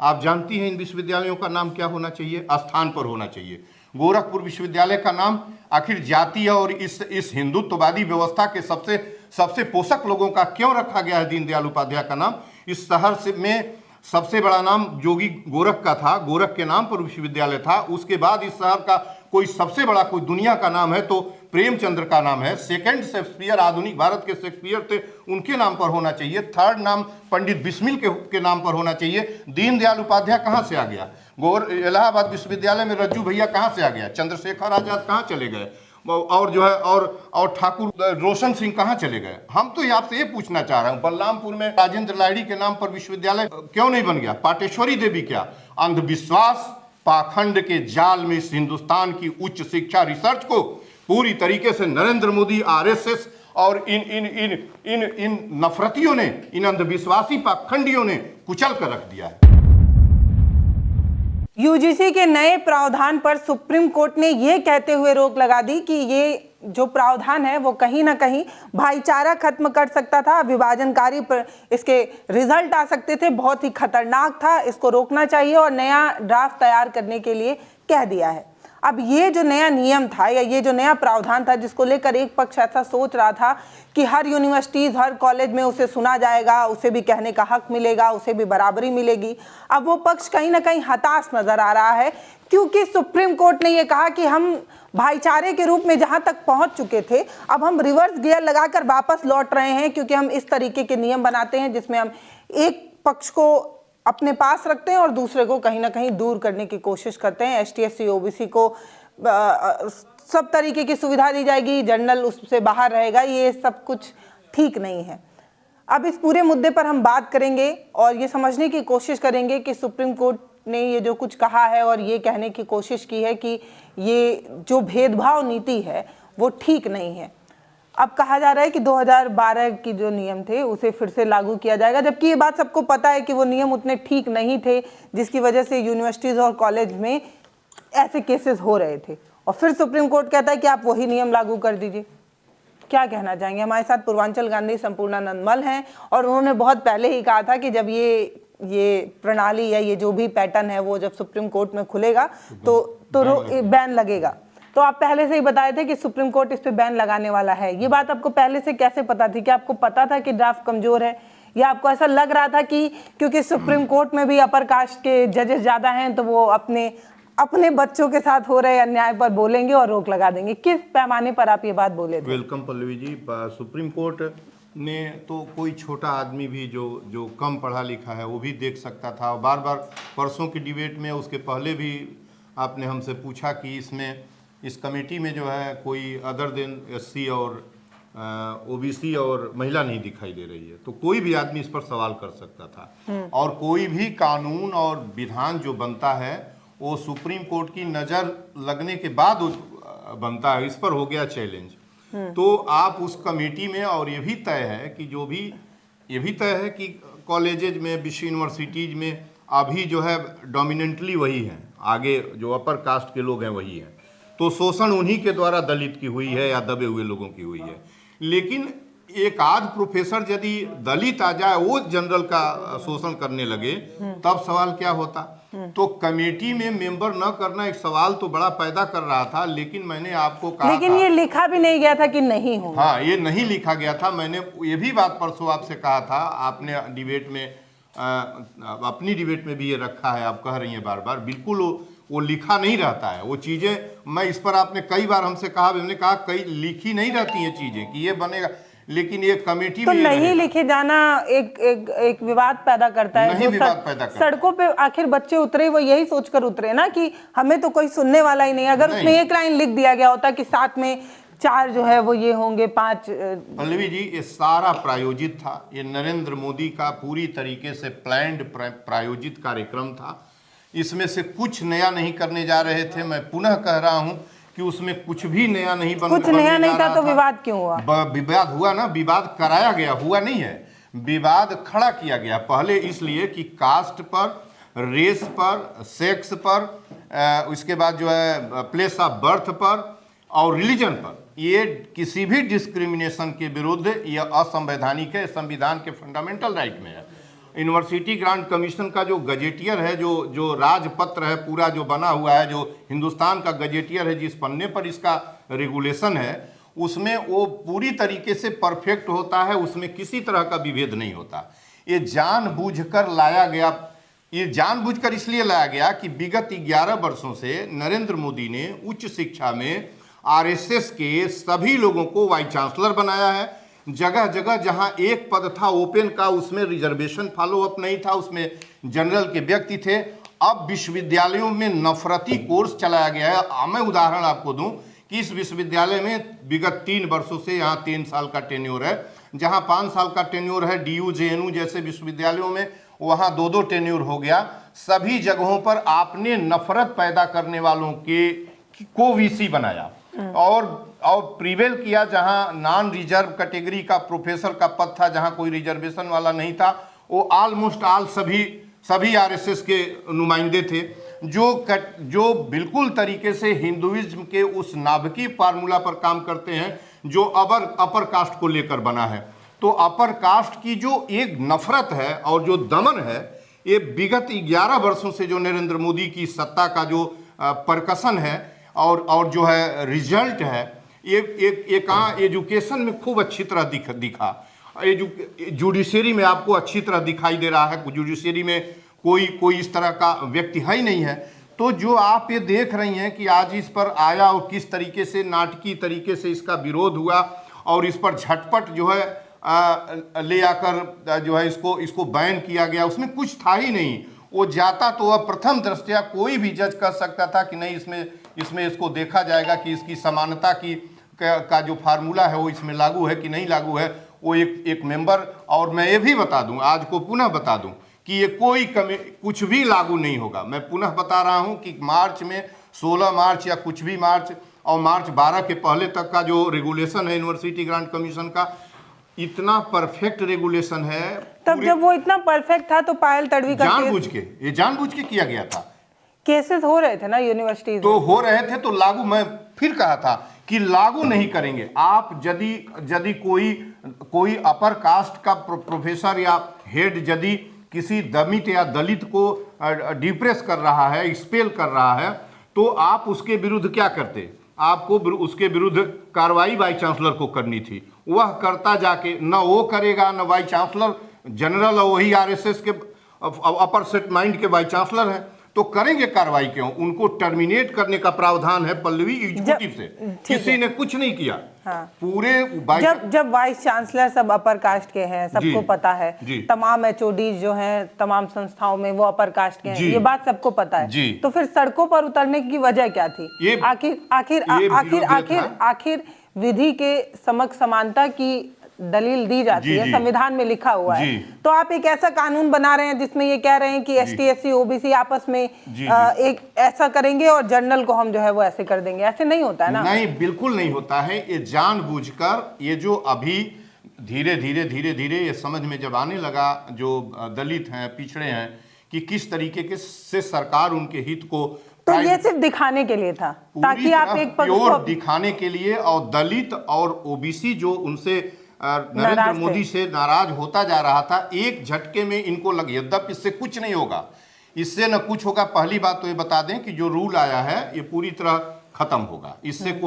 आप जानती हैं इन विश्वविद्यालयों का नाम क्या होना चाहिए? स्थान पर होना चाहिए। गोरखपुर विश्वविद्यालय का नाम आखिर जातीय और इस हिंदुत्ववादी व्यवस्था के सबसे पोषक लोगों का क्यों रखा गया है दीनदयाल उपाध्याय का नाम? इस शहर में सबसे बड़ा नाम जोगी गोरख का था, गोरख के नाम पर विश्वविद्यालय था। उसके बाद इस शहर का कोई सबसे बड़ा कोई दुनिया का नाम है तो प्रेमचंद्र का नाम है। सेकंड शेक्सपियर, आधुनिक भारत के शेक्सपियर थे, उनके नाम पर होना चाहिए। थर्ड नाम पंडित बिस्मिल के नाम पर होना चाहिए। दीनदयाल उपाध्याय कहाँ से आ गया? इलाहाबाद विश्वविद्यालय में रज्जू भैया कहाँ से आ गया? चंद्रशेखर आजाद कहाँ चले गए? और जो है और ठाकुर रोशन सिंह कहाँ चले गए? हम तो आपसे ये पूछना चाह रहा हूँ, बलरामपुर में राजेंद्र लाहिड़ी के नाम पर विश्वविद्यालय क्यों नहीं बन गया? पाटेश्वरी देवी क्या? अंधविश्वास पाखंड के जाल में इस हिंदुस्तान की उच्च शिक्षा रिसर्च को पूरी तरीके से नरेंद्र मोदी, आरएसएस और इन नफरतियों ने, इन अंधविश्वासी पाखंडियों ने कुचल कर रख दिया है। यूजीसी के नए प्रावधान पर सुप्रीम कोर्ट ने यह कहते हुए रोक लगा दी कि ये जो प्रावधान है वो कहीं ना कहीं भाईचारा खत्म कर सकता था, विभाजनकारी पर इसके रिजल्ट आ सकते थे, बहुत ही खतरनाक था, इसको रोकना चाहिए और नया ड्राफ्ट तैयार करने के लिए कह दिया है। अब ये जो नया नियम था या ये जो नया प्रावधान था जिसको लेकर एक पक्ष ऐसा सोच रहा था कि हर यूनिवर्सिटीज़, हर कॉलेज में उसे सुना जाएगा, उसे भी कहने का हक मिलेगा, उसे भी बराबरी मिलेगी, अब वो पक्ष कहीं ना कहीं हताश नजर आ रहा है, क्योंकि सुप्रीम कोर्ट ने ये कहा कि हम भाईचारे के रूप में जहां तक पहुंच चुके थे अब हम रिवर्स गियर लगाकर वापस लौट रहे हैं, क्योंकि हम इस तरीके के नियम बनाते हैं जिसमें हम एक पक्ष को अपने पास रखते हैं और दूसरे को कहीं ना कहीं दूर करने की कोशिश करते हैं। एसटी एससी ओबीसी को सब तरीके की सुविधा दी जाएगी, जनरल उससे बाहर रहेगा, ये सब कुछ ठीक नहीं है। अब इस पूरे मुद्दे पर हम बात करेंगे और ये समझने की कोशिश करेंगे कि सुप्रीम कोर्ट ने ये जो कुछ कहा है और ये कहने की कोशिश की है कि ये जो भेदभाव नीति है वो ठीक नहीं है। अब कहा जा रहा है कि 2012 की जो नियम थे उसे फिर से लागू किया जाएगा, जबकि ये बात सबको पता है कि वो नियम उतने ठीक नहीं थे, जिसकी वजह से यूनिवर्सिटीज़ और कॉलेज में ऐसे केसेस हो रहे थे। और फिर सुप्रीम कोर्ट कहता है कि आप वही नियम लागू कर दीजिए। क्या कहना चाहेंगे? हमारे साथ पूर्वांचल गांधी संपूर्णानंद मल हैं और उन्होंने बहुत पहले ही कहा था कि जब ये प्रणाली या ये जो भी पैटर्न है वो जब सुप्रीम कोर्ट में खुलेगा तो बैन लगेगा। तो आप पहले से ही बताए थे कि सुप्रीम कोर्ट इस पे बैन लगाने वाला है। ये बात आपको पहले से कैसे पता थी? क्या आपको पता था कि ड्राफ्ट कमजोर है, या आपको ऐसा लग रहा था कि क्योंकि सुप्रीम कोर्ट में भी अपर कास्ट के जजेस ज्यादा हैं तो वो अपने बच्चों के साथ हो रहे अन्याय पर बोलेंगे और रोक लगा देंगे? किस पैमाने पर आप ये बात बोले थे? Welcome Pallavi ji. Supreme court ने तो कोई छोटा आदमी भी जो कम पढ़ा लिखा है वो भी देख सकता था। बार बार परसों की डिबेट में, उसके पहले भी आपने हमसे पूछा कि इस कमेटी में जो है कोई अदर देन एससी और ओबीसी और महिला नहीं दिखाई दे रही है, तो कोई भी आदमी इस पर सवाल कर सकता था। और कोई भी कानून और विधान जो बनता है वो सुप्रीम कोर्ट की नज़र लगने के बाद बनता है। इस पर हो गया चैलेंज। तो आप उस कमेटी में, और ये भी तय है कि कॉलेजेज में, विश्व यूनिवर्सिटीज में अभी जो है डोमिनेंटली वही हैं, आगे जो अपर कास्ट के लोग हैं वही हैं, तो शोषण उन्हीं के द्वारा दलित की हुई है या दबे हुए लोगों की हुई है। लेकिन एक आध प्रोफेसर यदि दलित आ जाए, वो जनरल का शोषण करने लगे, तब सवाल क्या होता? तो कमेटी में मेंबर न करना एक सवाल तो बड़ा पैदा कर रहा था। लेकिन मैंने आपको कहा, लेकिन ये लिखा भी नहीं गया था कि नहीं हो। हाँ, ये नहीं लिखा गया था। मैंने ये भी बात परसों आपसे कहा था, आपने डिबेट में अपनी डिबेट में भी ये रखा है, आप कह रही हैं बार बार, बिल्कुल वो लिखा नहीं रहता है वो चीज़ें। मैं इस पर, आपने कई बार हमसे कहा, हमने कहा कई लिखी नहीं रहती हैं चीज़ें कि ये बनेगा, लेकिन ये कमेटी तो नहीं लिखे जाना एक विवाद पैदा करता है। नहीं, विवाद पैदा करता है। सड़कों पे आखिर बच्चे उतरे, वो यही सोचकर उतरे ना कि हमें तो कोई सुनने वाला ही नहीं। अगर उसमें एक लाइन लिख दिया गया होता कि साथ में 4 जो है वो ये होंगे, 5। पल्लवी जी, ये सारा प्रायोजित था। ये नरेंद्र मोदी का पूरी तरीके से प्लान्ड प्रायोजित कार्यक्रम था। इसमें से कुछ नया नहीं करने जा रहे थे। मैं पुनः कह रहा हूं कि उसमें कुछ भी नया नहीं कुछ नया नहीं था, तो विवाद क्यों हुआ? विवाद हुआ ना, विवाद कराया गया, हुआ नहीं है। विवाद खड़ा किया गया पहले इसलिए कि कास्ट पर, रेस पर, सेक्स पर, उसके बाद जो है प्लेस ऑफ बर्थ पर और रिलीजन पर, ये किसी भी डिस्क्रिमिनेशन के विरुद्ध यह असंवैधानिक है, संविधान के फंडामेंटल राइट में है। यूनिवर्सिटी ग्रांट कमीशन का जो गजेटियर है, जो राजपत्र है पूरा जो बना हुआ है, जो हिंदुस्तान का गजेटियर है, जिस पन्ने पर इसका रेगुलेशन है, उसमें वो पूरी तरीके से परफेक्ट होता है, उसमें किसी तरह का विभेद नहीं होता। ये जानबूझकर लाया गया, ये जानबूझकर इसलिए लाया गया कि विगत 11 वर्षों से नरेंद्र मोदी ने उच्च शिक्षा में आरएसएस के सभी लोगों को वाइस चांसलर बनाया है। जगह जगह जहां एक पद था ओपन का, उसमें रिजर्वेशन फॉलो अप नहीं था, उसमें जनरल के व्यक्ति थे। अब विश्वविद्यालयों में नफरती कोर्स चलाया गया है। मैं उदाहरण आपको दूं कि इस विश्वविद्यालय में विगत 3 वर्षों से यहाँ 3 साल का टेन्योर है, जहाँ 5 साल का टेन्योर है DU JNU जैसे विश्वविद्यालयों में, वहाँ 2-2 टेन्योर हो गया। सभी जगहों पर आपने नफरत पैदा करने वालों को VC बनाया और प्रिवेल किया। जहां नॉन रिजर्व कैटेगरी का प्रोफेसर का पद था, जहां कोई रिजर्वेशन वाला नहीं था, वो ऑलमोस्ट ऑल सभी आरएसएस के नुमाइंदे थे, जो बिल्कुल तरीके से हिंदुइज्म के उस नाभिकीय फार्मूला पर काम करते हैं जो अपर कास्ट को लेकर बना है। तो अपर कास्ट की जो एक नफरत है और जो दमन है, ये विगत 11 वर्षों से जो नरेंद्र मोदी की सत्ता का जो परकसन है और जो है रिजल्ट है, ये कहाँ एजुकेशन में खूब अच्छी तरह दिखा। जुडिशरी में आपको अच्छी तरह दिखाई दे रहा है। जुडिशरी में कोई इस तरह का व्यक्ति है ही नहीं है। तो जो आप ये देख रही हैं कि आज इस पर आया और किस तरीके से नाटकीय तरीके से इसका विरोध हुआ और इस पर झटपट जो है ले आकर जो है इसको बैन किया गया, उसमें कुछ था ही नहीं। वो जाता तो वह प्रथम दृष्टया कोई भी जज कर सकता था कि नहीं, इसमें इसको देखा जाएगा कि इसकी समानता का जो फार्मूला है वो इसमें लागू है कि नहीं लागू है। वो एक मेंबर, और मैं ये भी बता दूं, आज को पुनः बता दूं कि ये कुछ भी लागू नहीं होगा। मैं पुनः बता रहा हूं कि मार्च में 16 मार्च या कुछ भी मार्च और मार्च 12 के पहले तक का जो रेगुलेशन है यूनिवर्सिटी ग्रांट कमीशन का, इतना परफेक्ट रेगुलेशन है। तब जब वो इतना परफेक्ट था तो पायल तड़वी का जानबूझ के किया गया था। केसेस हो रहे थे ना यूनिवर्सिटी, तो हो रहे थे तो लागू, मैं फिर कहा था कि लागू नहीं करेंगे। आप यदि कोई अपर कास्ट का प्रोफेसर या हेड यदि किसी दमित या दलित को डिप्रेस कर रहा है, एक्सपेल कर रहा है, तो आप उसके विरुद्ध क्या करते? आपको उसके विरुद्ध कार्रवाई वाइस चांसलर को करनी थी। वह करता जाके न वो करेगा, न वाइस चांसलर जनरल, वही आरएसएस के अपर सेट माइंड के वाइस चांसलर हैं, तो करेंगे कार्रवाई क्यों? उनको टर्मिनेट करने का प्रावधान है पल्लवी एग्जीक्यूटिव से। किसी ने कुछ नहीं किया। हाँ। पूरे जब वाइस चांसलर सब अपर कास्ट के हैं, सबको पता है, तमाम HOD जो हैं तमाम संस्थाओं में वो अपर कास्ट के हैं, ये बात सबको पता है। तो फिर सड़कों पर उतरने की वजह क्या थी? आखिर विधि के समक्ष समानता की दलील दी जाती है, संविधान में लिखा हुआ है। तो आप एक ऐसा कानून बना रहे हैं जिसमें ये कह रहे हैं कि ST SC OBC आपस में एक ऐसा करेंगे और जनरल को हम जो है वो ऐसे कर देंगे। ऐसे नहीं होता है ना? नहीं, बिल्कुल नहीं होता है। ये जानबूझकर, ये जो अभी धीरे धीरे ये समझ में जब आने लगा, जो दलित हैं, पिछड़े हैं, कि किस तरीके से सरकार उनके हित को, तो ये सिर्फ दिखाने के लिए था, ताकि आप एक प्योर दिखाने के लिए, और दलित और OBC जो उनसे नरेंद्र मोदी से नाराज होता जा रहा था, एक झटके में इनको लग, यद्यपि इससे कुछ नहीं होगा, इससे न कुछ होगा। पहली बात तो ये बता दें कि जो रूल आया है ये पूरी तरह खत्म होगा। इससे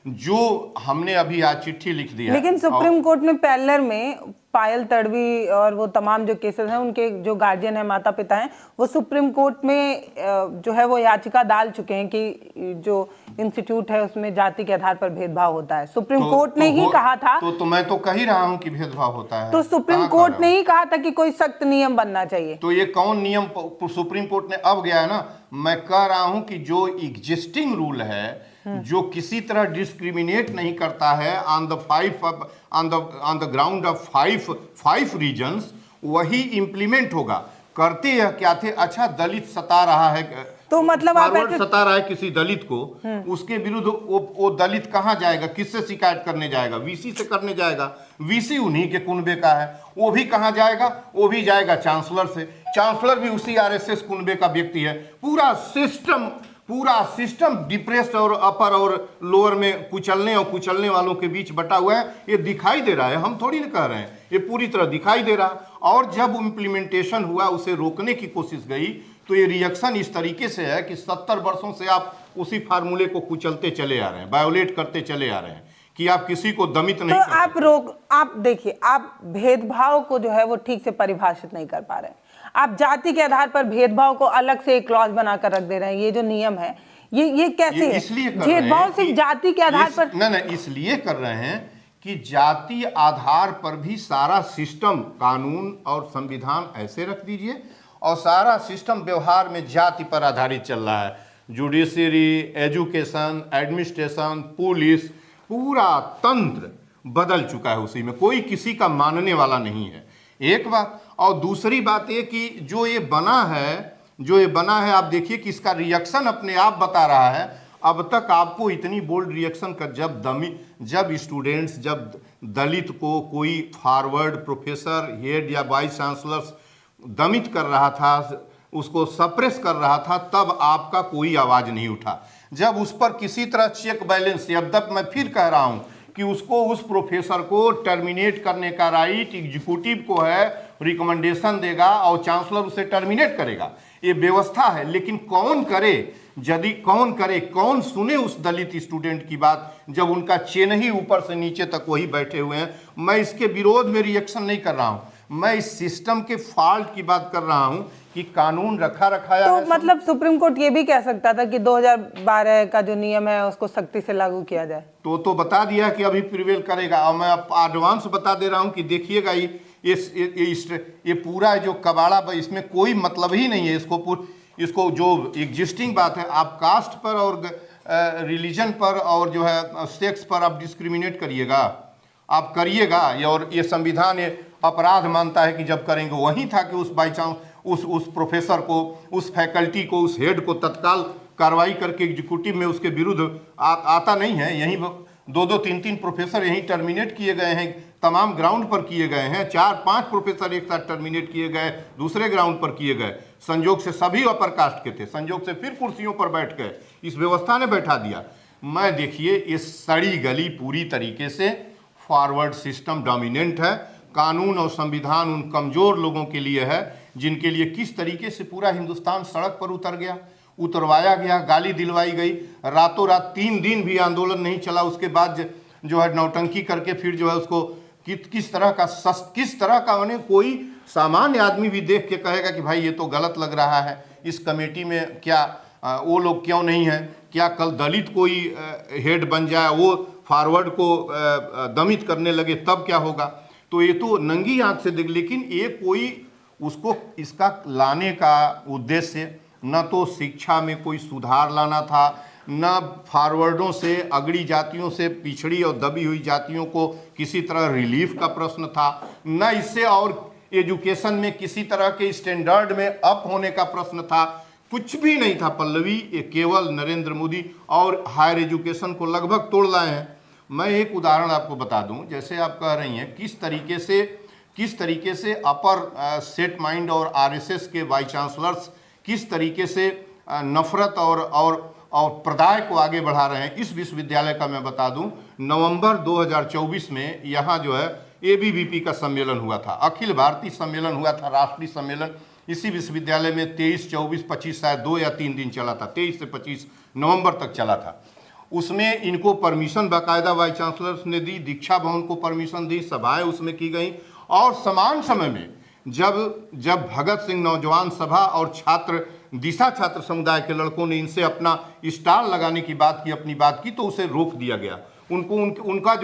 जो हमने अभी आज चिट्ठी लिख दी है, लेकिन सुप्रीम कोर्ट में पैरेलल में पायल तड़वी और वो तमाम जो केसेस हैं, उनके जो गार्जियन है, माता पिता हैं, वो सुप्रीम कोर्ट में जो है वो याचिका डाल चुके हैं कि जो इंस्टीट्यूट है उसमें जाति के आधार पर भेदभाव होता है। सुप्रीम कोर्ट ने ही कहा था, तो मैं तो कह ही रहा हूं कि भेदभाव होता है। तो सुप्रीम कोर्ट ने ही कहा था कि कोई सख्त नियम बनना चाहिए। तो ये कौन नियम सुप्रीम कोर्ट ने अब गया है ना? मैं कह रहा हूं कि जो एग्जिस्टिंग रूल है, जो किसी तरह डिस्क्रिमिनेट नहीं करता है on the ground of five reasons, वही इंप्लीमेंट होगा। करते हैं क्या थे? अच्छा, दलित सता रहा है, तो मतलब आप सता रहा है किसी दलित को, उसके विरुद्ध वो दलित कहाँ जाएगा? किससे शिकायत करने जाएगा? VC से करने जाएगा। VC उन्हीं के कुनबे का है। वो भी कहाँ जाएगा? वो भी जाएगा चांसलर से। चांसलर भी उसी RSS कुनबे का व्यक्ति है। पूरा सिस्टम पूरा सिस्टम डिप्रेस्ड और अपर और लोअर में कुचलने वालों के बीच बटा हुआ है। ये दिखाई दे रहा है, हम थोड़ी ना कह रहे हैं, ये पूरी तरह दिखाई दे रहा। और जब इम्प्लीमेंटेशन हुआ, उसे रोकने की कोशिश गई, तो ये रिएक्शन इस तरीके से है कि 70 वर्षों से आप उसी फार्मूले को कुचलते चले आ रहे हैं, वायोलेट करते चले आ रहे हैं कि आप किसी को दमित नहीं तो आप देखिए, आप भेदभाव को जो है वो ठीक से परिभाषित नहीं कर पा रहे हैं। आप जाति के आधार पर भेदभाव को अलग से एक क्लॉज बनाकर रख दे रहे हैं। ये जो नियम है, ये कैसे है? इसलिए कर रहे हैं भेदभाव सिर्फ जाति के आधार पर नहीं, इसलिए कर रहे हैं कि जाति आधार पर भी सारा सिस्टम, कानून और संविधान ऐसे रख दीजिए, और सारा सिस्टम व्यवहार में जाति पर आधारित चल रहा है। जुडिशरी, एजुकेशन, एडमिनिस्ट्रेशन, पुलिस, पूरा तंत्र बदल चुका है। उसी में कोई किसी का मानने वाला नहीं है, एक बात। और दूसरी बात ये कि जो ये बना है, आप देखिए कि इसका रिएक्शन अपने आप बता रहा है। अब तक आपको इतनी बोल्ड रिएक्शन का जब स्टूडेंट्स, जब दलित को कोई फॉरवर्ड प्रोफेसर, हेड या वाइस चांसलर दमित कर रहा था, उसको सप्रेस कर रहा था, तब आपका कोई आवाज नहीं उठा। जब उस पर किसी तरह चेक बैलेंस, अब तक मैं फिर कह रहा हूं कि उसको, उस प्रोफेसर को टर्मिनेट करने का राइट एग्जीक्यूटिव को है, रिकमेंडेशन देगा और चांसलर उसे टर्मिनेट करेगा, ये व्यवस्था है। लेकिन कौन करे, कौन सुने उस दलित स्टूडेंट की बात, जब उनका चेन ही ऊपर से नीचे तक वही बैठे हुए हैं। मैं इसके विरोध में रिएक्शन नहीं कर रहा हूं, मैं इस सिस्टम के फॉल्ट की बात कर रहा हूं कि कानून रखाया तो है। मतलब सुप्रीम कोर्ट ये भी कह सकता था कि 2012 का जो नियम है उसको सख्ती से लागू किया जाए। तो बता दिया कि अभी प्रिवेल करेगा। और मैं एडवांस बता दे रहा हूं कि देखिएगा, ये पूरा जो कबाड़ा, इसमें कोई मतलब ही नहीं है। इसको जो एग्जिस्टिंग बात है, आप कास्ट पर और रिलीजन पर और जो है सेक्स पर आप डिस्क्रिमिनेट करिएगा, और ये संविधान ये अपराध मानता है कि जब करेंगे। वही था कि उस बाई चांस उस प्रोफेसर को, उस फैकल्टी को, उस हेड को तत्काल कार्रवाई करके एग्जीक्यूटिव में उसके विरुद्ध आता नहीं है। यहीं 2-3 प्रोफेसर यहीं टर्मिनेट किए गए हैं, तमाम ग्राउंड पर किए गए हैं। 4-5 प्रोफेसर एक साथ टर्मिनेट किए गए, दूसरे ग्राउंड पर किए गए। संयोग से सभी अपर कास्ट के थे, संयोग से फिर कुर्सियों पर बैठ गए, इस व्यवस्था ने बैठा दिया। मैं देखिए, इस सड़ी गली पूरी तरीके से फॉरवर्ड सिस्टम डोमिनेंट है। कानून और संविधान उन कमजोर लोगों के लिए है जिनके लिए किस तरीके से पूरा हिंदुस्तान सड़क पर उतरवाया गया, गाली दिलवाई गई। रातों रात 3 दिन भी आंदोलन नहीं चला, उसके बाद जो है नौटंकी करके फिर जो है उसको किस तरह का माने कोई सामान्य आदमी भी देख के कहेगा कि भाई ये तो गलत लग रहा है, इस कमेटी में क्या वो लोग क्यों नहीं है, क्या कल दलित कोई हेड बन जाए, वो फॉरवर्ड को दमित करने लगे, तब क्या होगा। तो ये तो नंगी आंख से देख, लेकिन ये कोई उसको इसका लाने का उद्देश्य न तो शिक्षा में कोई सुधार लाना था, न फॉरवर्डों से, अगड़ी जातियों से, पिछड़ी और दबी हुई जातियों को किसी तरह रिलीफ का प्रश्न था, न इससे और एजुकेशन में किसी तरह के स्टैंडर्ड में अप होने का प्रश्न था। कुछ भी नहीं था पल्लवी, ये केवल नरेंद्र मोदी और हायर एजुकेशन को लगभग तोड़ लाए हैं। मैं एक उदाहरण आपको बता दूं, जैसे आप कह रही हैं किस तरीके से अपर सेट माइंड और आरएसएस के वाइस चांसलर्स किस तरीके से नफरत और प्रदाय को आगे बढ़ा रहे हैं। इस विश्वविद्यालय का मैं बता दूं, नवंबर 2024 में यहाँ जो है एबीवीपी का सम्मेलन हुआ था, अखिल भारतीय सम्मेलन हुआ था, राष्ट्रीय सम्मेलन। इसी विश्वविद्यालय में 23, 24, 25 शायद 2 या 3 दिन चला था, 23 से 25 नवंबर तक चला था। उसमें इनको परमिशन बाकायदा वाइस चांसलर्स ने दी, दीक्षा भवन को परमिशन दी, सभाएं उसमें की गई। और समान समय में जब भगत सिंह नौजवान सभा और दिशा छात्र समुदाय के लड़कों ने इनसे अपना स्टाल लगाने की बात की, अपनी बात की, तो उसे रोक दिया गया। उनका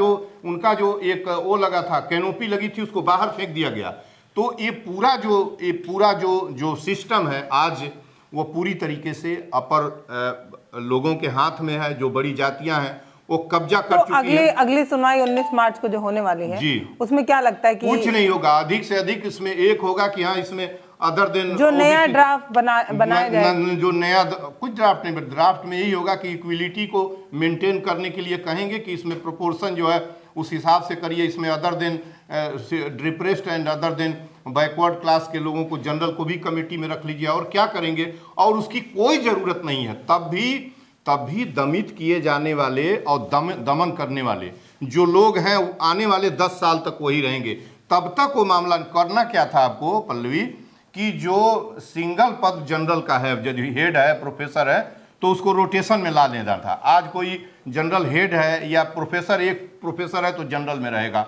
जो एक वो लगा था, कैनोपी लगी थी, उसको बाहर फेंक दिया गया। तो ये पूरा जो सिस्टम है आज, वो पूरी तरीके से अपर लोगों के हाथ में है। जो बड़ी जातियां हैं वो कब्जा कर चुकी है। अगली सुनवाई 19 मार्च को जो होने वाली है जी, उसमें क्या लगता है कि कुछ नहीं होगा, अधिक से अधिक इसमें एक होगा कि हाँ, इसमें अदर देन जो नया ड्राफ्ट बनाया जाए, जो नया कुछ ड्राफ्ट नहीं, ड्राफ्ट में यही होगा कि इक्विलिटी को मेंटेन करने के लिए कहेंगे कि इसमें प्रोपोर्शन जो है उस हिसाब से करिए, इसमें other than depressed and other than backward class के लोगों को, जनरल को भी कमेटी में रख लीजिए और क्या करेंगे, और उसकी कोई ज़रूरत नहीं है। तब भी दमित किए जाने वाले और दमन करने वाले जो लोग हैं आने वाले 10 साल तक वही रहेंगे। तब तक वो मामला करना क्या था आपको पल्लवी, कि जो सिंगल पद जनरल का है, यदि हेड है, प्रोफेसर है, तो उसको रोटेशन में ला लेना था। आज कोई जनरल हेड है या प्रोफेसर, एक प्रोफेसर है तो जनरल में रहेगा,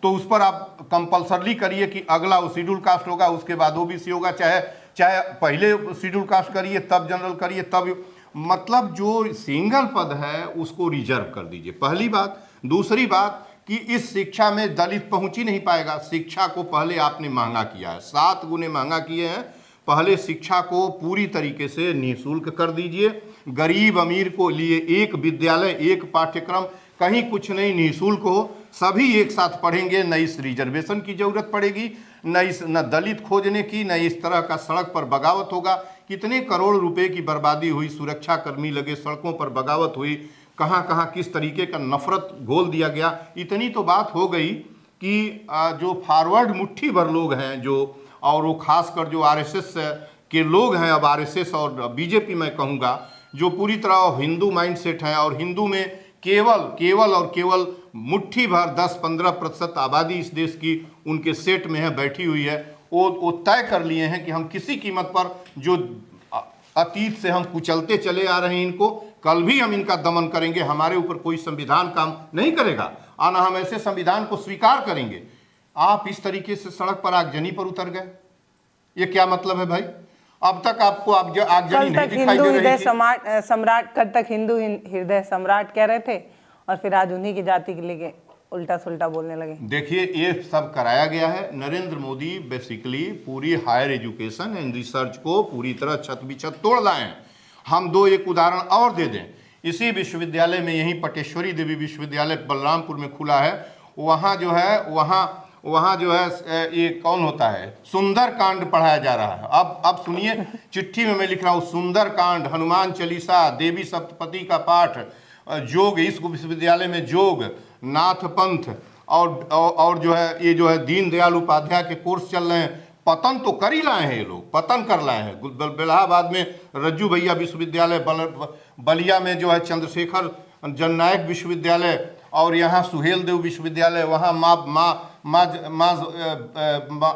तो उस पर आप कंपल्सरली करिए कि अगला वो शेड्यूल कास्ट होगा, उसके बाद ओबीसी होगा, चाहे पहले शेड्यूल कास्ट करिए तब जनरल करिए, तब मतलब जो सिंगल पद है उसको रिजर्व कर दीजिए, पहली बात। दूसरी बात कि इस शिक्षा में दलित पहुंच ही नहीं पाएगा। शिक्षा को पहले आपने महंगा किया है, 7 गुने महंगा किए हैं। पहले शिक्षा को पूरी तरीके से निःशुल्क कर दीजिए, गरीब अमीर को लिए एक विद्यालय, एक पाठ्यक्रम, कहीं कुछ नहीं, निःशुल्क हो, सभी एक साथ पढ़ेंगे, न इस रिजर्वेशन की जरूरत पड़ेगी, न दलित खोजने की, न इस तरह का सड़क पर बगावत होगा। कितने करोड़ रुपए की बर्बादी हुई, सुरक्षा कर्मी लगे, सड़कों पर बगावत हुई, कहाँ कहाँ किस तरीके का नफरत घोल दिया गया। इतनी तो बात हो गई कि जो फॉरवर्ड मुट्ठी भर लोग हैं जो, और वो खासकर जो आरएसएस के लोग हैं, अब आरएसएस और बीजेपी मैं कहूँगा, जो पूरी तरह हिंदू माइंडसेट हैं और हिंदू में केवल मुट्ठी भर 10-15% आबादी इस देश की उनके सेट में है, बैठी हुई है। वो तय कर लिए हैं कि हम किसी कीमत पर जो अतीत से हम कुचलते चले आ रहे हैं इनको, कल भी हम इनका दमन करेंगे। हमारे ऊपर कोई संविधान काम नहीं करेगा और ना हम ऐसे संविधान को स्वीकार करेंगे। आप इस तरीके से सड़क पर आगजनी पर उतर गए, ये क्या मतलब है भाई? अब तक आपको आगजनी नहीं दिखाई दे रही थी। सम्राट, कल तक हिंदू हृदय सम्राट कह रहे थे और फिर आज उन्हीं की जाति के लिए उल्टा सुल्टा बोलने लगे। देखिए, ये सब कराया गया है। नरेंद्र मोदी बेसिकली पूरी हायर एजुकेशन एंड रिसर्च को पूरी तरह छत बिछत तोड़ लाए हैं। हम एक उदाहरण और दे दें। इसी विश्वविद्यालय में, यहीं पटेश्वरी देवी विश्वविद्यालय बलरामपुर में खुला है, वहाँ जो है ये कौन होता है, सुंदर कांड पढ़ाया जा रहा है। अब सुनिए, चिट्ठी में मैं लिख रहा हूँ, सुंदर कांड, हनुमान चालीसा, देवी सप्तपदी का पाठ, योग, इस विश्वविद्यालय में योग, नाथ पंथ और जो है ये जो है दीनदयाल उपाध्याय के कोर्स चल रहे हैं। पतन तो कर ही लाए हैं ये लोग, पतन कर लाए हैं। इलाहाबाद में रज्जू भैया विश्वविद्यालय, बलिया में जो है चंद्रशेखर जननायक विश्वविद्यालय, और यहाँ सुहेल देव विश्वविद्यालय, वहाँ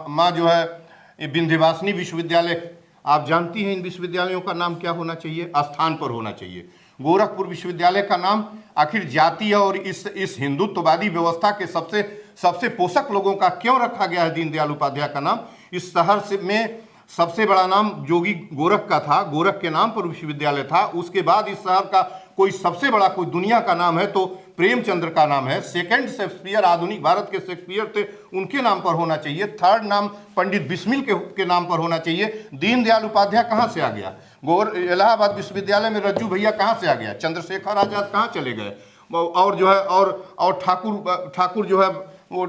माँ जो है विंध्यवासिनी विश्वविद्यालय। आप जानती हैं इन विश्वविद्यालयों का नाम क्या होना चाहिए? स्थान पर होना चाहिए। गोरखपुर विश्वविद्यालय का नाम आखिर जातीय और इस हिंदुत्ववादी व्यवस्था के सबसे पोषक लोगों का क्यों रखा गया है दीनदयाल उपाध्याय का नाम? इस शहर में सबसे बड़ा नाम जोगी गोरख का था, गोरख के नाम पर विश्वविद्यालय था। उसके बाद इस शहर का कोई सबसे बड़ा कोई दुनिया का नाम है तो प्रेमचंद्र का नाम है। सेकंड शेक्सपियर, आधुनिक भारत के शेक्सपियर थे, उनके नाम पर होना चाहिए। थर्ड नाम पंडित बिस्मिल के नाम पर होना चाहिए। दीनदयाल उपाध्याय कहाँ से आ गया? इलाहाबाद विश्वविद्यालय में रज्जू भैया कहाँ से आ गया? चंद्रशेखर आजाद कहाँ चले गए? और जो है और ठाकुर जो है वो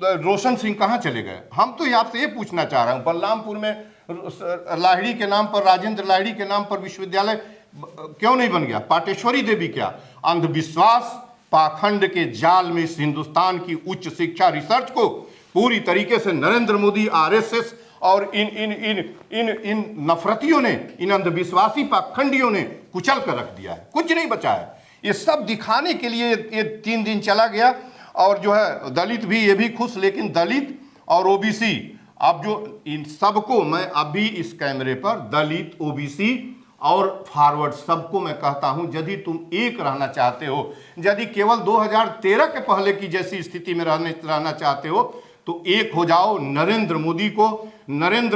रोशन सिंह कहाँ चले गए? हम तो आपसे ये पूछना चाह रहा हूँ, बलरामपुर में लाहिड़ी के नाम पर, राजेंद्र लाहिड़ी के नाम पर विश्वविद्यालय क्यों नहीं बन गया? पाटेश्वरी देवी क्या? अंधविश्वास पाखंड के जाल में इस हिंदुस्तान की उच्च शिक्षा रिसर्च को पूरी तरीके से नरेंद्र मोदी, आरएसएस और इन नफरतियों ने, इन अंधविश्वासी पाखंडियों ने कुचल कर रख दिया है। कुछ नहीं बचा है। ये सब दिखाने के लिए ये 3 दिन चला गया। और जो है दलित भी, ये भी खुश, लेकिन दलित और ओबीसी, अब जो इन सबको मैं अभी इस कैमरे पर दलित, ओबीसी और फॉरवर्ड सबको मैं कहता हूं, यदि तुम एक रहना चाहते हो, यदि केवल 2013 के पहले की जैसी स्थिति में रहना चाहते हो, तो एक हो जाओ। नरेंद्र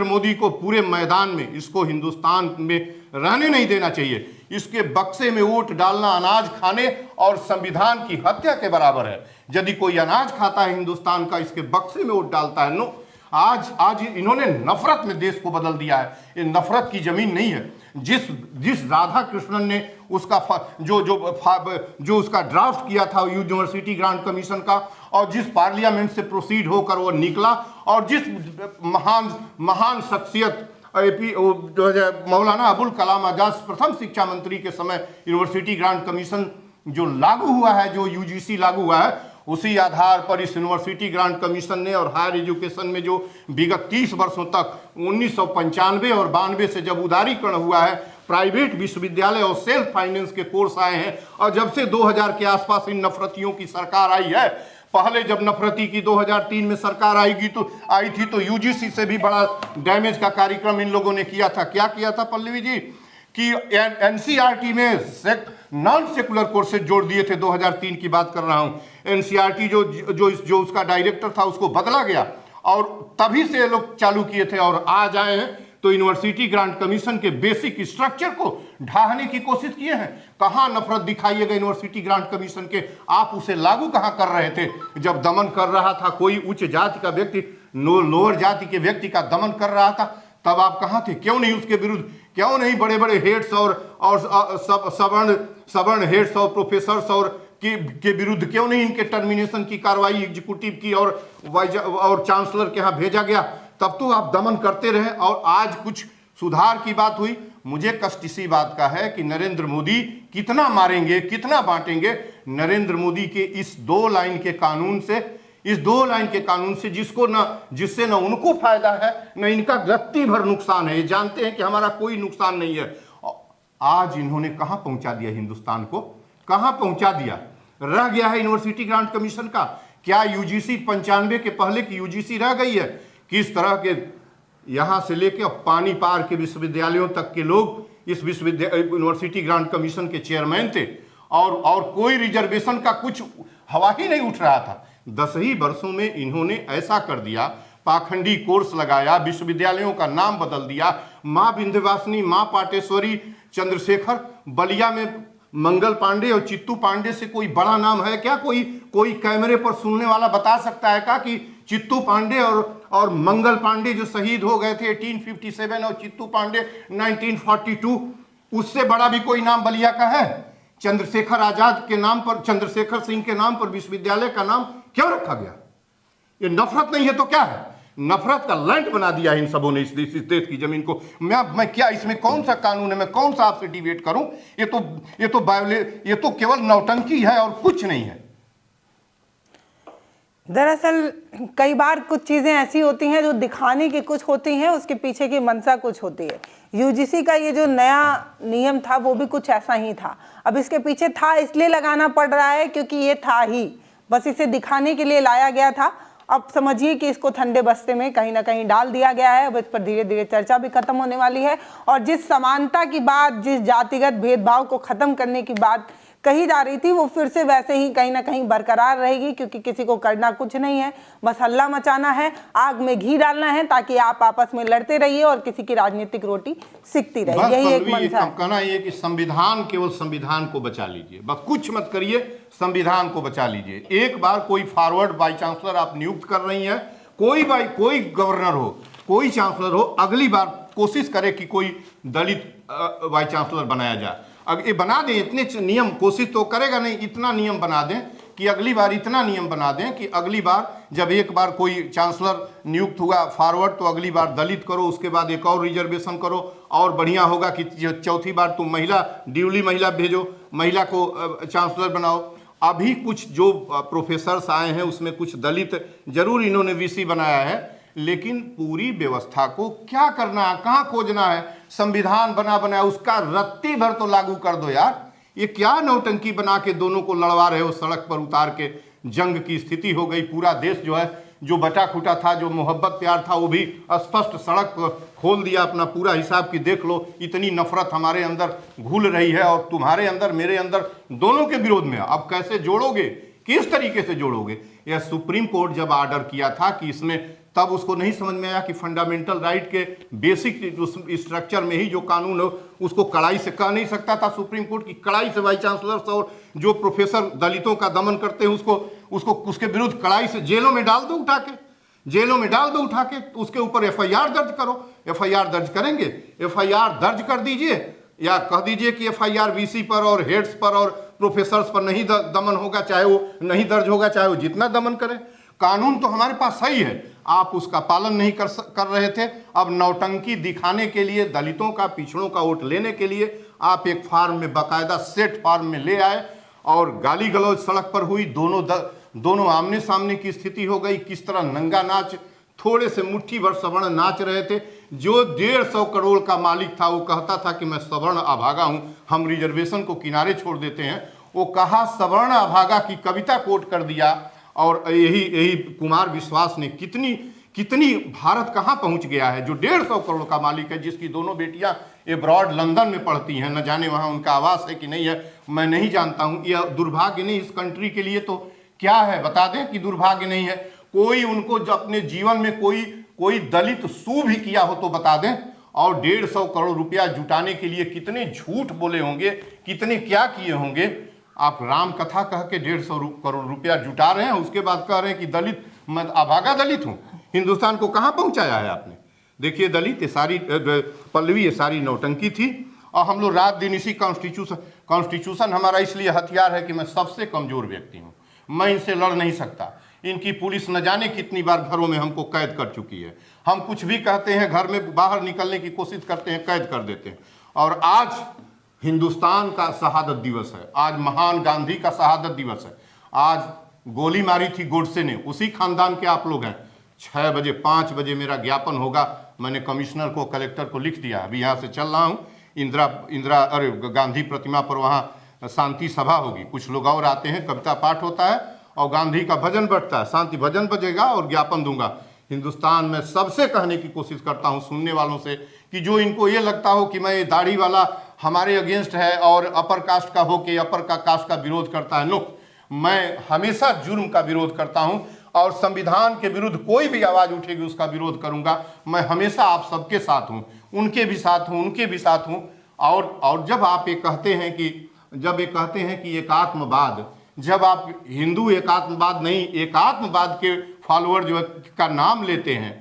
मोदी को पूरे मैदान में, इसको हिंदुस्तान में रहने नहीं देना चाहिए। इसके बक्से में वोट डालना अनाज खाने और संविधान की हत्या के बराबर है। यदि कोई अनाज खाता है हिंदुस्तान का, इसके बक्से में वोट डालता है, नो। आज इन्होंने नफरत में देश को बदल दिया है। ये नफरत की जमीन नहीं है। जिस राधा कृष्णन ने उसका जो उसका ड्राफ्ट किया था यूनिवर्सिटी ग्रांट कमीशन का, और जिस पार्लियामेंट से प्रोसीड होकर वो निकला, और जिस महान शख्सियत मौलाना अबुल कलाम आजाद प्रथम शिक्षा मंत्री के समय यूनिवर्सिटी ग्रांट कमीशन जो लागू हुआ है, जो यूजीसी लागू हुआ है, उसी आधार पर इस यूनिवर्सिटी ग्रांट कमीशन ने और हायर एजुकेशन में जो विगत 30 वर्षों तक 1995 और 92 से जब उदारीकरण हुआ है, प्राइवेट विश्वविद्यालय और सेल्फ फाइनेंस के कोर्स आए हैं, और जब से 2000 के आसपास इन नफरतियों की सरकार आई है, पहले जब नफरती की 2003 में सरकार आई थी तो यूजीसी से भी बड़ा डैमेज का कार्यक्रम इन लोगों ने किया था। क्या किया था पल्लवी जी, कि एनसीईआरटी में नॉन सेकुलर कोर्सेज जोड़ दिए थे। 2003 की बात कर रहा हूं। एनसीईआरटी जो उसका डायरेक्टर था उसको बदला गया, और तभी से ये लोग चालू किए थे, और आज आए हैं तो यूनिवर्सिटी ग्रांट कमीशन के बेसिक स्ट्रक्चर को ढाहने की कोशिश किए हैं। कहां नफरत दिखाइएगा यूनिवर्सिटी ग्रांट कमीशन के, आप उसे लागू कहां कर रहे थे जब दमन कर रहा था कोई उच्च जाति का व्यक्ति, लोअर जाति के व्यक्ति का दमन कर रहा था, तब आप कहां थे? क्यों नहीं उसके विरुद्ध, क्यों नहीं बड़े बड़े हेड्स और सवर्ण हेड्स और प्रोफेसर्स और के विरुद्ध क्यों नहीं इनके टर्मिनेशन की कार्रवाई एग्जीक्यूटिव की और चांसलर के यहाँ भेजा गया? तब तो आप दमन करते रहे, और आज कुछ सुधार की बात हुई। मुझे कष्ट इसी बात का है कि नरेंद्र मोदी कितना मारेंगे, कितना बांटेंगे। नरेंद्र मोदी के इस 2 लाइन के कानून से जिससे न उनको फायदा है न इनका रत्ती भर नुकसान है। ये जानते हैं कि हमारा कोई नुकसान नहीं है। आज इन्होंने कहां पहुंचा दिया हिंदुस्तान को, कहां पहुंचा दिया? रह गया है यूनिवर्सिटी ग्रांट कमीशन का। क्या यूजीसी 95 के पहले की यूजीसी रह गई है? किस तरह के यहां से लेकर पानी पार के विश्वविद्यालयों तक के लोग इस यूनिवर्सिटी ग्रांट कमीशन के चेयरमैन थे, और कोई रिजर्वेशन का कुछ हवा ही नहीं उठ रहा था। 10 ही वर्षों में इन्होंने ऐसा कर दिया, पाखंडी कोर्स लगाया, विश्वविद्यालयों का नाम बदल दिया। मां विंध्यवासिनी, मां पाटेश्वरी, चंद्रशेखर, बलिया में मंगल पांडे और चित्तू पांडे से कोई बड़ा नाम है क्या? कोई कैमरे पर सुनने वाला बता सकता है क्या कि चित्तू पांडे और मंगल पांडे जो शहीद हो गए थे 1857 और चित्तू पांडे 1942, उससे बड़ा भी कोई नाम बलिया का है? चंद्रशेखर आजाद के नाम पर, चंद्रशेखर सिंह के नाम पर विश्वविद्यालय का नाम क्यों रखा गया? ये नफरत नहीं है तो क्या है? नफरत का लैंड बना दिया इन सबों ने इस देश की जमीन को। मैं क्या, इसमें कौन सा कानून है? मैं कौन सा आपसे डिबेट करूं? ये तो केवल नौटंकी है और कुछ नहीं है। दरअसल कई बार कुछ चीज़ें ऐसी होती हैं जो दिखाने की कुछ होती हैं, उसके पीछे की मंशा कुछ होती है। यूजीसी का ये जो नया नियम था वो भी कुछ ऐसा ही था। अब इसके पीछे था इसलिए लगाना पड़ रहा है क्योंकि ये था ही, बस इसे दिखाने के लिए लाया गया था। अब समझिए कि इसको ठंडे बस्ते में कहीं ना कहीं डाल दिया गया है। अब इस पर धीरे धीरे चर्चा भी खत्म होने वाली है, और जिस समानता की बात, जिस जातिगत भेदभाव को खत्म करने की बात कही जा रही थी, वो फिर से वैसे ही कहीं ना कहीं बरकरार रहेगी, क्योंकि किसी को करना कुछ नहीं है, बस हल्ला मचाना है, आग में घी डालना है, ताकि आप आपस में लड़ते रहिए और किसी की राजनीतिक रोटी सिकती रहे। यही एक मंशा है। कहना ये कि संविधान, केवल संविधान को बचा लीजिए, बस कुछ मत करिए, संविधान को बचा लीजिए। एक बार कोई फॉरवर्ड वाइस चांसलर आप नियुक्त कर रही हैं, कोई गवर्नर हो, कोई चांसलर हो, अगली बार कोशिश करे कि कोई दलित वाइस चांसलर बनाया जाए। अब ये बना दें, इतने नियम, कोशिश तो करेगा नहीं, इतना नियम बना दें कि अगली बार, इतना नियम बना दें कि अगली बार जब एक बार कोई चांसलर नियुक्त हुआ फॉरवर्ड, तो अगली बार दलित करो, उसके बाद एक और रिजर्वेशन करो, और बढ़िया होगा कि चौथी बार तुम ड्यूली महिला भेजो, महिला को चांसलर बनाओ। अभी कुछ जो प्रोफेसर्स आए हैं उसमें कुछ दलित जरूर इन्होंने वीसी बनाया है, लेकिन पूरी व्यवस्था को क्या करना है, कहाँ खोजना है? संविधान बना उसका रत्ती भर तो लागू कर दो यार। ये क्या नौटंकी बना के दोनों को लड़वा रहे हो? सड़क पर उतार के जंग की स्थिति हो गई। पूरा देश जो है, जो बटा खुटा था, जो मोहब्बत प्यार था, वो भी स्पष्ट सड़क खोल दिया अपना पूरा हिसाब की। देख लो, इतनी नफरत हमारे अंदर घुल रही है, और तुम्हारे अंदर, मेरे अंदर, दोनों के विरोध में। अब कैसे जोड़ोगे, किस तरीके से जोड़ोगे? यह सुप्रीम कोर्ट जब ऑर्डर किया था कि इसमें, तब उसको नहीं समझ में आया कि फंडामेंटल राइट के बेसिक स्ट्रक्चर में ही जो कानून है उसको कड़ाई से कह नहीं सकता था सुप्रीम कोर्ट की। कड़ाई से वाइस चांसलर्स और जो प्रोफेसर दलितों का दमन करते हैं उसके विरुद्ध कड़ाई से जेलों में डाल दो, उठा के उसके ऊपर एफआईआर दर्ज करो। एफआईआर दर्ज करेंगे, एफआईआर दर्ज कर दीजिए, या कह दीजिए कि एफआईआर वीसी पर और हेड्स पर और प्रोफेसर्स पर नहीं दमन होगा, चाहे वो नहीं दर्ज होगा, चाहे वो जितना दमन करें। कानून तो हमारे पास सही है, आप उसका पालन नहीं कर रहे थे। अब नौटंकी दिखाने के लिए, दलितों का, पिछड़ों का वोट लेने के लिए आप एक फार्म में, बाकायदा सेट फार्म में ले आए, और गाली गलौज सड़क पर हुई। दोनों आमने सामने की स्थिति हो गई। किस तरह नंगा नाच, थोड़े से मुट्ठी भर सवर्ण नाच रहे थे। जो 150 करोड़ का मालिक था वो कहता था कि मैं सवर्ण अभागा हूं, हम रिजर्वेशन को किनारे छोड़ देते हैं। वो कहा सवर्ण अभागा की कविता कोट कर दिया। और यही कुमार विश्वास ने कितनी भारत कहाँ पहुंच गया है। जो 150 करोड़ का मालिक है, जिसकी दोनों बेटियां एब्रॉड लंदन में पढ़ती हैं, न जाने वहाँ उनका आवास है कि नहीं है, मैं नहीं जानता हूँ। यह दुर्भाग्य नहीं इस कंट्री के लिए तो क्या है, बता दें कि दुर्भाग्य नहीं है। कोई उनको जो अपने जीवन में कोई दलित सू भी किया हो तो बता दें। और 150 करोड़ रुपया जुटाने के लिए कितने झूठ बोले होंगे, कितने क्या किए होंगे। आप राम कथा कह के 150 करोड़ रुपया जुटा रहे हैं, उसके बाद कह रहे हैं कि दलित, मैं अभागा दलित हूँ। हिंदुस्तान को कहाँ पहुँचाया है आपने। देखिए दलित ये सारी पल्लवी, ये सारी नौटंकी थी। और हम लोग रात दिन इसी कॉन्स्टिट्यूशन हमारा इसलिए हथियार है कि मैं सबसे कमजोर व्यक्ति हूँ, मैं इनसे लड़ नहीं सकता। इनकी पुलिस न जाने कितनी बार घरों में हमको कैद कर चुकी है। हम कुछ भी कहते हैं, घर में बाहर निकलने की कोशिश करते हैं, कैद कर देते हैं। और आज हिंदुस्तान का शहादत दिवस है, आज महान गांधी का शहादत दिवस है। आज गोली मारी थी गोडसे ने, उसी खानदान के आप लोग हैं। 6 बजे 5 बजे मेरा ज्ञापन होगा, मैंने कमिश्नर को, कलेक्टर को लिख दिया। अभी यहाँ से चल रहा हूँ, इंदिरा अरे गांधी प्रतिमा पर वहाँ शांति सभा होगी, कुछ लोग और आते हैं, कविता पाठ होता है और गांधी का भजन बजता है, शांति भजन बजेगा और ज्ञापन दूंगा। हिंदुस्तान में सबसे कहने की कोशिश करता हूँ, सुनने वालों से, कि जो इनको ये लगता हो कि मैं ये दाढ़ी वाला हमारे अगेंस्ट है और अपर कास्ट का हो के अपर का कास्ट का विरोध करता है, नो, मैं हमेशा जुर्म का विरोध करता हूँ और संविधान के विरुद्ध कोई भी आवाज उठेगी उसका विरोध करूंगा। मैं हमेशा आप सबके साथ हूँ, उनके भी साथ हूँ, उनके भी साथ हूँ। और जब आप ये कहते हैं कि एकात्मवाद, जब आप हिंदू एकात्मवाद नहीं, एकात्मवाद के फॉलोअर जो का नाम लेते हैं,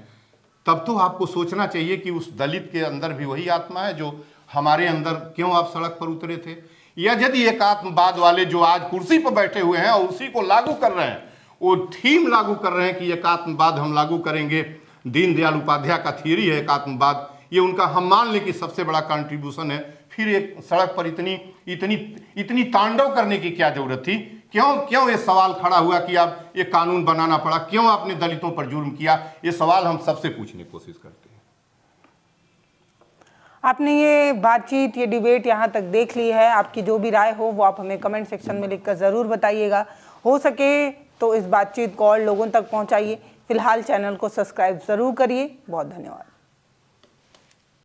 तब तो आपको सोचना चाहिए कि उस दलित के अंदर भी वही आत्मा है जो हमारे अंदर। क्यों आप सड़क पर उतरे थे? या यदि एकात्मवाद वाले जो आज कुर्सी पर बैठे हुए हैं और उसी को लागू कर रहे हैं, वो थीम लागू कर रहे हैं कि एकात्मवाद हम लागू करेंगे, दीनदयाल उपाध्याय का थियरी है एकात्मवाद, ये उनका हम मान लें कि सबसे बड़ा कंट्रीब्यूशन है। फिर एक सड़क पर इतनी तांडव करने की क्या जरूरत थी? क्यों ये सवाल खड़ा हुआ कि आप ये कानून बनाना पड़ा? क्यों आपने दलितों पर जुर्म किया? ये सवाल हम सबसे पूछने की कोशिश करते हैं। आपने ये बातचीत, ये डिबेट यहाँ तक देख ली है। आपकी जो भी राय हो वो आप हमें कमेंट सेक्शन में लिखकर ज़रूर बताइएगा। हो सके तो इस बातचीत को और लोगों तक पहुँचाइए। फिलहाल चैनल को सब्सक्राइब ज़रूर करिए। बहुत धन्यवाद।